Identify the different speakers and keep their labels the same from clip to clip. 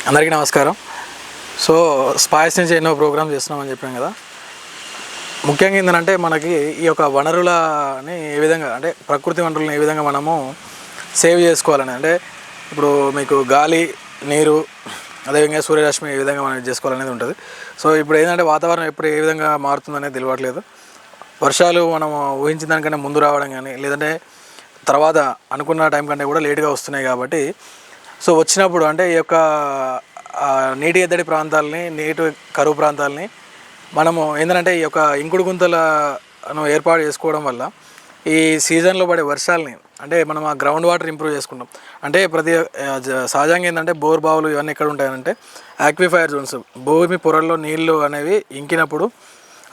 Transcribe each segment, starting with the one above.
Speaker 1: అందరికీ నమస్కారం. So spice నుంచి ఎన్నో ప్రోగ్రామ్స్ చేస్తున్నామని చెప్పాం కదా. ముఖ్యంగా ఏంటంటే మనకి ఈ యొక్క వనరులని ఏ విధంగా అంటే ప్రకృతి వనరులను ఏ విధంగా మనము సేవ్ చేసుకోవాలని, అంటే ఇప్పుడు మీకు గాలి, నీరు, అదేవిధంగా సూర్యరశ్మి ఏ విధంగా మనం చేసుకోవాలనేది ఉంటుంది. సో ఇప్పుడు ఏంటంటే వాతావరణం ఎప్పుడు ఏ విధంగా మారుతుందనేది తెలియట్లేదు. వర్షాలు మనం ఊహించిన దానికంటే ముందు రావడం కానీ, లేదంటే తర్వాత అనుకున్న టైం కంటే కూడా లేట్గా వస్తున్నాయి. కాబట్టి సో వచ్చినప్పుడు అంటే ఈ యొక్క నీటి ఎద్దడి ప్రాంతాలని, నీటి కరువు ప్రాంతాలని మనము ఏంటంటే ఈ యొక్క ఇంకుడు గుంతలను ఏర్పాటు చేసుకోవడం వల్ల ఈ సీజన్లో పడే వర్షాలని అంటే మనం ఆ గ్రౌండ్ వాటర్ ఇంప్రూవ్ చేసుకుంటాం. అంటే సహజంగా ఏంటంటే బోర్ బావులు ఇవన్నీ ఎక్కడ ఉంటాయంటే ఆక్విఫైర్ జోన్స్, భూమి పొరల్లో నీళ్లు అనేవి ఇంకినప్పుడు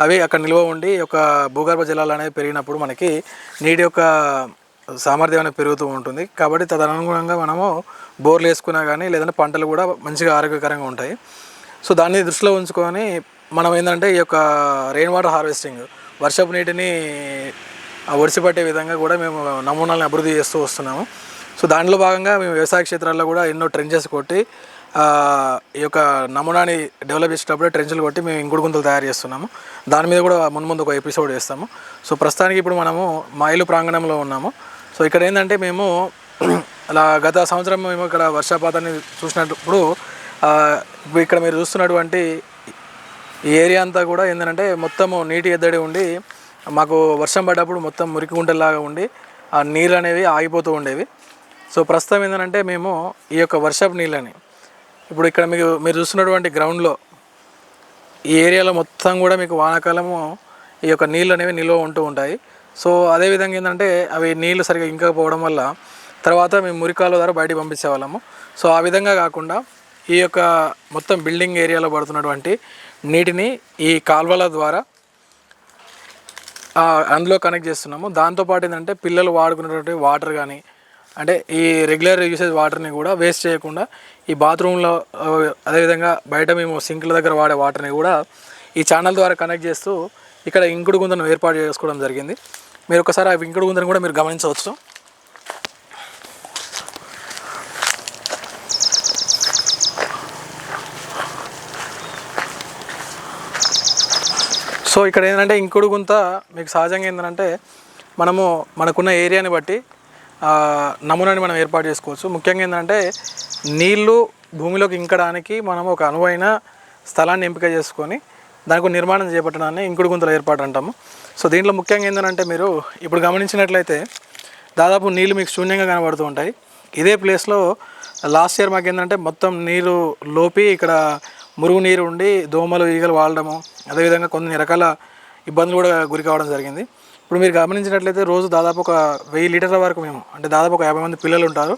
Speaker 1: అవి అక్కడ నిల్వ ఉండి ఒక భూగర్భ జలాలు అనేవి పెరిగినప్పుడు మనకి నీటి యొక్క సామర్థ్యం అనేది పెరుగుతూ ఉంటుంది. కాబట్టి తదనుగుణంగా మనము బోర్లు వేసుకున్నా కానీ, లేదంటే పంటలు కూడా మంచిగా ఆరోగ్యకరంగా ఉంటాయి. సో దాన్ని దృష్టిలో ఉంచుకొని మనం ఏంటంటే ఈ యొక్క రెయిన్ వాటర్ హార్వెస్టింగ్, వర్షపు నీటిని ఒడిసిపట్టే విధంగా కూడా మేము నమూనాలను అభివృద్ధి చేస్తూ వస్తున్నాము. సో దాంట్లో భాగంగా మేము వ్యవసాయ క్షేత్రాల్లో కూడా ఎన్నో ట్రెంచెస్ కొట్టి ఈ యొక్క నమూనాని డెవలప్ చేసేటప్పుడే ట్రెంచ్లు కొట్టి మేము ఇంకుడు గుంతలు తయారు చేస్తున్నాము. దాని మీద కూడా ముందు ఒక ఎపిసోడ్ చేస్తాము. సో ప్రస్తుతానికి ఇప్పుడు మనము మా ఇల్లు ప్రాంగణంలో ఉన్నాము. సో ఇక్కడ ఏంటంటే మేము అలా గత సంవత్సరం మేము ఇక్కడ వర్షపాతాన్ని చూసినప్పుడు ఇక్కడ మీరు చూస్తున్నటువంటి ఈ ఏరియా అంతా కూడా ఏంటంటే మొత్తము నీటి ఎద్దడి ఉండి మాకు వర్షం పడ్డప్పుడు మొత్తం మురికి గుంటలాగా ఉండి ఆ నీళ్ళు అనేవి ఆగిపోతూ ఉండేవి. సో ప్రస్తుతం ఏంటంటే మేము ఈ యొక్క వర్షపు నీళ్ళని ఇప్పుడు ఇక్కడ మీరు చూస్తున్నటువంటి గ్రౌండ్లో ఈ ఏరియాలో మొత్తం కూడా మీకు వానాకాలము ఈ యొక్క నీళ్ళు అనేవి నిల్వ ఉంటూ ఉంటాయి. సో అదేవిధంగా ఏంటంటే అవి నీళ్ళు సరిగ్గా ఇంకకపోవడం వల్ల తర్వాత మేము మురికాల ద్వారా బయటికి పంపించేవాళ్ళము. సో ఆ విధంగా కాకుండా ఈ యొక్క మొత్తం బిల్డింగ్ ఏరియాలో పడుతున్నటువంటి నీటిని ఈ కాల్వల ద్వారా అందులో కనెక్ట్ చేస్తున్నాము. దాంతోపాటు ఏంటంటే పిల్లలు వాడుకునేటువంటి వాటర్ కానీ, అంటే ఈ రెగ్యులర్ యూసేజ్ వాటర్ని కూడా వేస్ట్ చేయకుండా ఈ బాత్రూంలో, అదేవిధంగా బయట మేము సింక్ల దగ్గర వాడే వాటర్ని కూడా ఈ ఛానల్ ద్వారా కనెక్ట్ చేస్తూ ఇక్కడ ఇంకుడు గుంతను ఏర్పాటు చేసుకోవడం జరిగింది. మీరు ఒకసారి ఆ ఇంకుడు గుంతను కూడా మీరు గమనించవచ్చు. సో ఇక్కడ ఏంటంటే ఇంకుడు గుంత మీకు సహజంగా ఏంటంటే మనకున్న ఏరియాని బట్టి నమూనాని మనం ఏర్పాటు చేసుకోవచ్చు. ముఖ్యంగా ఏంటంటే నీళ్లు భూమిలోకి ఇంకడానికి మనం ఒక అనువైన స్థలాన్ని ఎంపిక చేసుకొని దానికి నిర్మాణం చేపట్టడాన్ని ఇంకుడు గుంతల ఏర్పాటు అంటాము. సో దీంట్లో ముఖ్యంగా ఏంటంటే మీరు ఇప్పుడు గమనించినట్లయితే దాదాపు నీళ్ళు మీకు శూన్యంగా కనబడుతూ ఉంటాయి. ఇదే ప్లేస్లో లాస్ట్ ఇయర్ మాకు ఏంటంటే మొత్తం నీరు లోపి ఇక్కడ మురుగు నీరు ఉండి దోమలు, ఈగలు వాడడము, అదేవిధంగా కొన్ని రకాల ఇబ్బందులు కూడా గురి కావడం జరిగింది. ఇప్పుడు మీరు గమనించినట్లయితే రోజు దాదాపు ఒక 1000 లీటర్ల వరకు మేము, అంటే దాదాపు ఒక 50 మంది పిల్లలు ఉంటారు,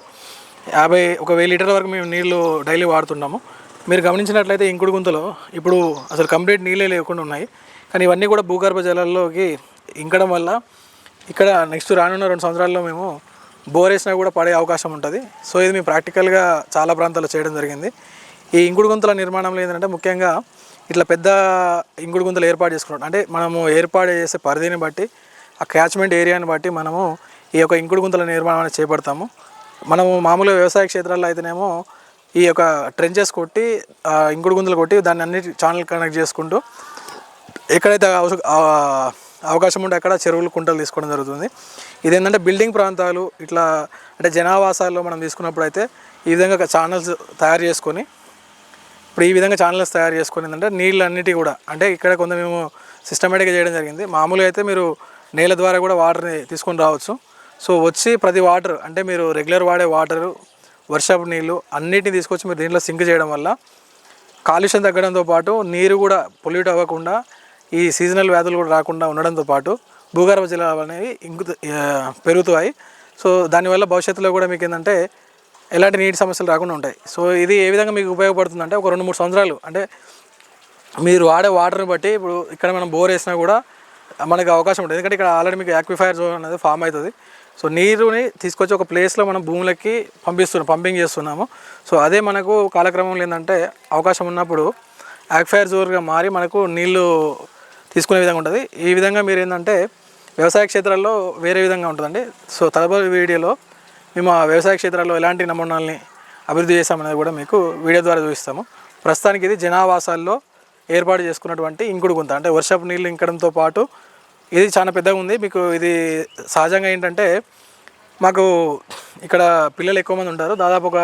Speaker 1: 1000 లీటర్ల వరకు మేము నీళ్లు డైలీ వాడుతున్నాము. మీరు గమనించినట్లయితే ఇంకుడు గుంతలో ఇప్పుడు అసలు కంప్లీట్ నీళ్ళే లేకుండా ఉన్నాయి. కానీ ఇవన్నీ కూడా భూగర్భ జలాల్లోకి ఇంకడం వల్ల ఇక్కడ నెక్స్ట్ రానున్న 2 సంవత్సరాల్లో మేము బోర్ వేసినా కూడా పడే అవకాశం ఉంటుంది. సో ఇది మేము ప్రాక్టికల్గా చాలా ప్రాంతాల్లో చేయడం జరిగింది. ఈ ఇంకుడు గుంతల నిర్మాణంలో ఏంటంటే ముఖ్యంగా ఇట్లా పెద్ద ఇంకుడు గుంతలు ఏర్పాటు చేసుకుంటాం. అంటే మనము ఏర్పాటు చేసే పరిధిని బట్టి, ఆ క్యాచ్మెంట్ ఏరియాని బట్టి మనము ఈ యొక్క ఇంకుడు గుంతల నిర్మాణాన్ని చేపడతాము. మనము మామూలుగా వ్యవసాయ క్షేత్రాల్లో అయితేనేమో ఈ యొక్క ట్రెంచెస్ కొట్టి ఇంకుడు గుంతలు కొట్టి దాన్ని అన్నిటి ఛానల్ కనెక్ట్ చేసుకుంటూ ఎక్కడైతే అవకాశం ఉంటే అక్కడ చెరువులు, కుంటలు తీసుకోవడం జరుగుతుంది. ఇదేంటంటే బిల్డింగ్ ప్రాంతాలు ఇట్లా అంటే జనావాసాల్లో మనం తీసుకున్నప్పుడు అయితే ఈ విధంగా ఛానల్స్ తయారు చేసుకొని ఇప్పుడు ఈ విధంగా ఛానల్స్ తయారు చేసుకొని ఏంటంటే నీళ్ళు అన్నిటి కూడా అంటే ఇక్కడ కొంత మేము సిస్టమేటిక్గా చేయడం జరిగింది. మామూలుగా అయితే మీరు నేల ద్వారా కూడా వాటర్ని తీసుకొని రావచ్చు. సో వచ్చి ప్రతి వాటర్ అంటే మీరు రెగ్యులర్ వాడే వాటరు, వర్షపు నీళ్ళు అన్నిటిని తీసుకొచ్చి మీరు దీంట్లో సింక్ చేయడం వల్ల కాలుష్యం తగ్గడంతో పాటు నీరు కూడా పొల్యూట్ అవ్వకుండా ఈ సీజనల్ వ్యాధులు కూడా రాకుండా ఉండడంతో పాటు భూగర్భ జలాలు అనేవి పెరుగుతాయి. సో దానివల్ల భవిష్యత్తులో కూడా మీకు ఏంటంటే ఎలాంటి నీటి సమస్యలు రాకుండా ఉంటాయి. సో ఇది ఏ విధంగా మీకు ఉపయోగపడుతుందంటే ఒక 2-3 సంవత్సరాలు అంటే మీరు వాడే వాటర్ని బట్టి ఇప్పుడు ఇక్కడ మనం బోర్ వేసినా కూడా మనకు అవకాశం ఉంటుంది. ఎందుకంటే ఇక్కడ ఆల్రెడీ మీకు ఆక్విఫైర్ జోన్ అనేది ఫామ్ అవుతుంది. సో నీరుని తీసుకొచ్చి ఒక ప్లేస్లో మనం భూములకి పంపింగ్ చేస్తున్నాము. సో అదే మనకు కాలక్రమంలో ఏంటంటే అవకాశం ఉన్నప్పుడు ఆక్విఫైర్ జోన్గా మారి మనకు నీళ్లు తీసుకునే విధంగా ఉంటుంది. ఈ విధంగా మీరు ఏంటంటే వ్యవసాయ క్షేత్రాల్లో వేరే విధంగా ఉంటుందండి. సో తదుపరి వీడియోలో మేము ఆ వ్యవసాయ క్షేత్రాల్లో ఎలాంటి నమూనాల్ని అభివృద్ధి చేస్తామనేది కూడా మీకు వీడియో ద్వారా చూపిస్తాము. ప్రస్తుతానికి ఇది జనావాసాల్లో ఏర్పాటు చేసుకున్నటువంటి ఇంకుడు గుంత. అంటే వర్షపు నీళ్ళు ఇంకడంతో పాటు ఇది చాలా పెద్దగా ఉంది. మీకు ఇది సహజంగా ఏంటంటే మాకు ఇక్కడ పిల్లలు ఎక్కువ మంది ఉంటారు. దాదాపు ఒక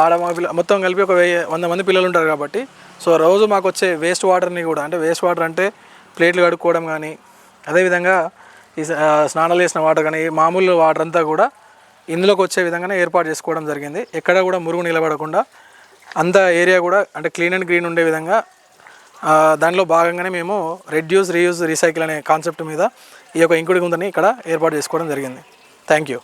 Speaker 1: ఆడమగ పిల్ల మొత్తం కలిపి ఒక 100 మంది పిల్లలు ఉంటారు కాబట్టి సో రోజు మాకు వచ్చే వేస్ట్ వాటర్ని కూడా, అంటే వేస్ట్ వాటర్ అంటే ప్లేట్లు కడుక్కోవడం కానీ, అదేవిధంగా ఈ స్నానాలు చేసిన వాటర్ కానీ, మామూలు వాటర్ అంతా కూడా ఇందులోకి వచ్చే విధంగానే ఏర్పాటు చేసుకోవడం జరిగింది. ఎక్కడ కూడా మురుగు నిలబడకుండా అంత ఏరియా కూడా అంటే క్లీన్ అండ్ గ్రీన్ ఉండే విధంగా దానిలో భాగంగానే మేము రెడ్యూస్, రీయూజ్, రీసైకిల్ అనే కాన్సెప్ట్ మీద ఈ యొక్క ఇంకుడు గుంతని ఇక్కడ ఏర్పాటు చేసుకోవడం జరిగింది. Thank you.